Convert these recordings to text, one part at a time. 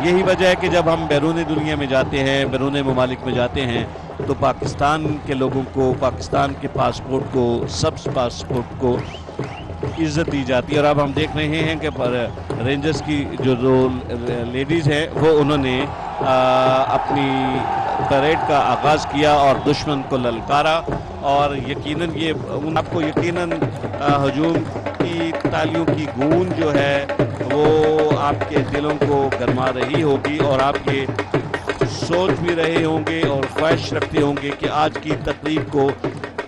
یہی وجہ ہے کہ جب ہم بیرون دنیا میں جاتے ہیں، بیرون ممالک میں جاتے ہیں، تو پاکستان کے لوگوں کو، پاکستان کے پاسپورٹ کو، سبز پاسپورٹ کو عزت دی جاتی ہے۔ اور اب ہم دیکھ رہے ہیں کہ رینجرز کی جو لیڈیز ہیں وہ انہوں نے اپنی پریڈ کا آغاز کیا اور دشمن کو للکارا، اور یقیناً یہ آپ کو یقیناً ہجوم کی تالیوں کی گونج جو ہے وہ آپ کے دلوں کو گرما رہی ہوگی، اور آپ یہ سوچ بھی رہے ہوں گے اور خواہش رکھتے ہوں گے کہ آج کی تقریب کو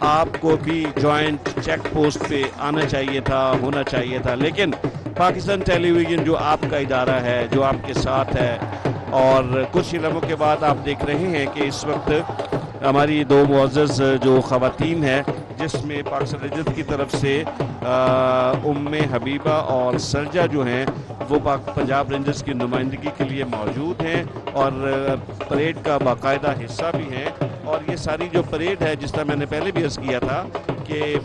آپ کو بھی جوائنٹ چیک پوسٹ پہ آنا چاہیے تھا، ہونا چاہیے تھا، لیکن پاکستان ٹیلی ویژن جو آپ کا ادارہ ہے، جو آپ کے ساتھ ہے، اور کچھ ہی لمحوں کے بعد آپ دیکھ رہے ہیں کہ اس وقت ہماری دو معزز جو خواتین ہیں، جس میں پاکستان رینجرز کی طرف سے ام حبیبہ اور سرجا جو ہیں وہ پنجاب رینجرز کی نمائندگی کے لیے موجود ہیں اور پریڈ کا باقاعدہ حصہ بھی ہیں۔ اور یہ ساری جو پریڈ ہے، جس طرح میں نے پہلے بھی عرض کیا تھا کہ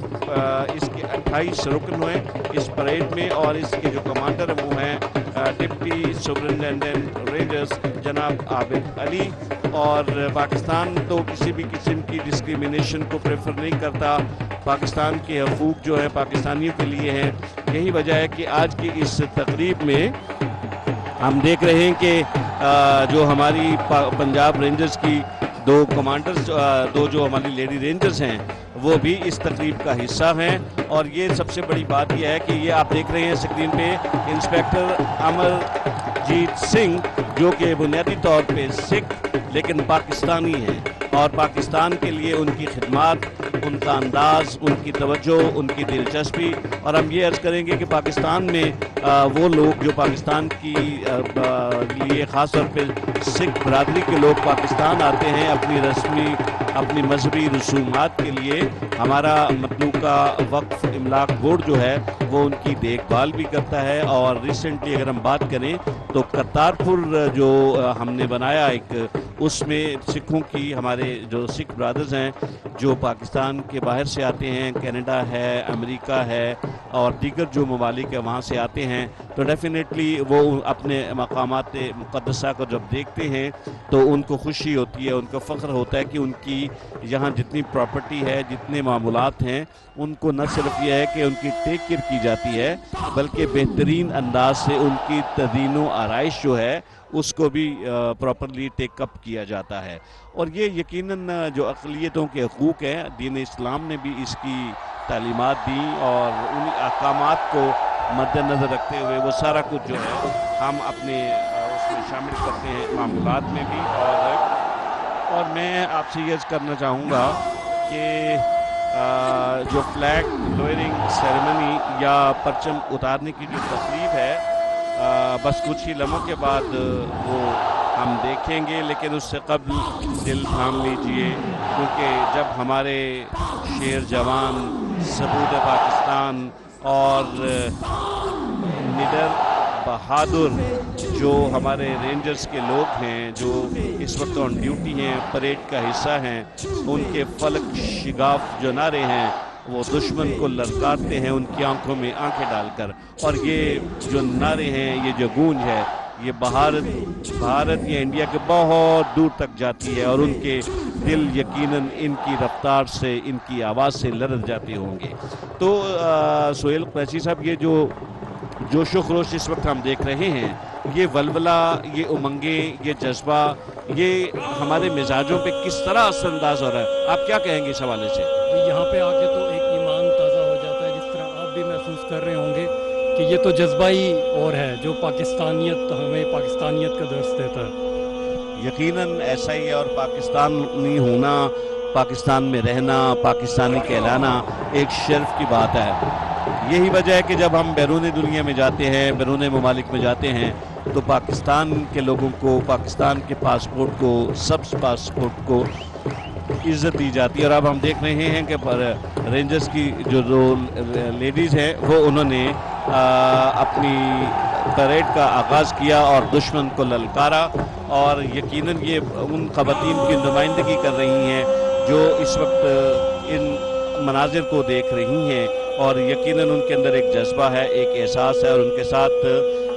اس کے 28 رکن ہوئے اس پریڈ میں، اور اس کے جو کمانڈر وہ ہیں ڈپٹی سپرنٹینڈنٹ رینجرز جناب عابد علی۔ اور پاکستان تو کسی بھی قسم کی ڈسکریمنیشن کو پریفر نہیں کرتا، پاکستان کے حقوق جو ہے پاکستانیوں کے لیے ہیں۔ یہی وجہ ہے کہ آج کی اس تقریب میں ہم دیکھ رہے ہیں کہ جو ہماری پنجاب رینجرز کی دو کمانڈرز، دو جو ہماری لیڈی رینجرز ہیں، وہ بھی اس تقریب کا حصہ ہیں۔ اور یہ سب سے بڑی بات یہ ہے کہ یہ آپ دیکھ رہے ہیں اسکرین پہ انسپیکٹر امر جیت سنگھ، جو کہ بنیادی طور پہ سکھ لیکن پاکستانی ہیں، اور پاکستان کے لیے ان کی خدمات، ان کا انداز، ان کی توجہ، ان کی دلچسپی، اور ہم یہ عرض کریں گے کہ پاکستان میں وہ لوگ جو پاکستان کی لیے خاص طور پہ سکھ برادری کے لوگ پاکستان آتے ہیں اپنی مذہبی رسومات کے لیے، ہمارا مطلوقہ وقف املاک بورڈ جو ہے وہ ان کی دیکھ بھال بھی کرتا ہے۔ اور ریسنٹلی اگر ہم بات کریں تو کرتارپور جو ہم نے بنایا ایک، اس میں سکھوں کی، ہمارے جو سکھ برادرز ہیں جو پاکستان کے باہر سے آتے ہیں، کینیڈا ہے، امریکہ ہے اور دیگر جو ممالک ہیں وہاں سے آتے ہیں، تو ڈیفینیٹلی وہ اپنے مقامات مقدسہ کو جب دیکھتے ہیں تو ان کو خوشی ہوتی ہے، ان کو فخر ہوتا ہے کہ ان کی یہاں جتنی پراپرٹی ہے، جتنے معمولات ہیں، ان کو نہ صرف یہ ہے کہ ان کی ٹیک کیئر کی جاتی ہے، بلکہ بہترین انداز سے ان کی تزئین و آرائش جو ہے اس کو بھی پراپرلی ٹیک اپ کیا جاتا ہے۔ اور یہ یقیناً جو اقلیتوں کے حقوق ہیں، دین اسلام نے بھی اس کی تعلیمات دی، اور ان احکامات کو مد نظر رکھتے ہوئے وہ سارا کچھ جو ہے ہم اپنے اس میں شامل کرتے ہیں معمولات میں بھی۔ اور میں آپ سے یہ عرض کرنا چاہوں گا کہ جو فلیگ لوئرنگ سیریمنی یا پرچم اتارنے کی جو تقریب ہے بس کچھ ہی لمحوں کے بعد وہ ہم دیکھیں گے، لیکن اس سے قبل دل تھام لیجئے، کیونکہ جب ہمارے شیر جوان، ثبوت پاکستان اور نڈر بہادر جو ہمارے رینجرز کے لوگ ہیں، جو اس وقت آن ڈیوٹی ہیں، پریڈ کا حصہ ہیں، ان کے فلک شگاف جو نعرے ہیں وہ دشمن کو للکارتے ہیں ان کی آنکھوں میں آنکھیں ڈال کر، اور یہ جو نعرے ہیں، یہ جو گونج ہے، یہ بھارت یا انڈیا کے بہت دور تک جاتی ہے، اور ان کے دل یقیناً ان کی رفتار سے، ان کی آواز سے لرز جاتے ہوں گے۔ تو سہیل قریشی صاحب، یہ جو جوش و خروش اس وقت ہم دیکھ رہے ہیں، یہ ولولہ، یہ امنگیں، یہ جذبہ، یہ ہمارے مزاجوں پہ کس طرح اثر انداز ہو رہا ہے؟ آپ کیا کہیں گے اس حوالے سے؟ یہاں پہ آ کے تو ایک ایمان تازہ ہو جاتا ہے، جس طرح آپ بھی محسوس کر رہے ہوں گے کہ یہ تو جذبہ ہی اور ہے جو پاکستانیت، ہمیں پاکستانیت کا درس دیتا ہے۔ یقیناً ایسا ہی ہے، اور پاکستانی ہونا، پاکستان میں رہنا، پاکستانی کہلانا ایک شرف کی بات ہے۔ یہی وجہ ہے کہ جب ہم بیرون دنیا میں جاتے ہیں، بیرون ممالک میں جاتے ہیں، تو پاکستان کے لوگوں کو، پاکستان کے پاسپورٹ کو، سبز پاسپورٹ کو عزت دی جاتی ہے۔ اور اب ہم دیکھ رہے ہیں کہ رینجرز کی جو لیڈیز ہیں وہ انہوں نے اپنی پریڈ کا آغاز کیا اور دشمن کو للکارا، اور یقیناً یہ ان خواتین کی نمائندگی کر رہی ہیں جو اس وقت ان مناظر کو دیکھ رہی ہیں، اور یقیناً ان کے اندر ایک جذبہ ہے، ایک احساس ہے، اور ان کے ساتھ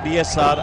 DSR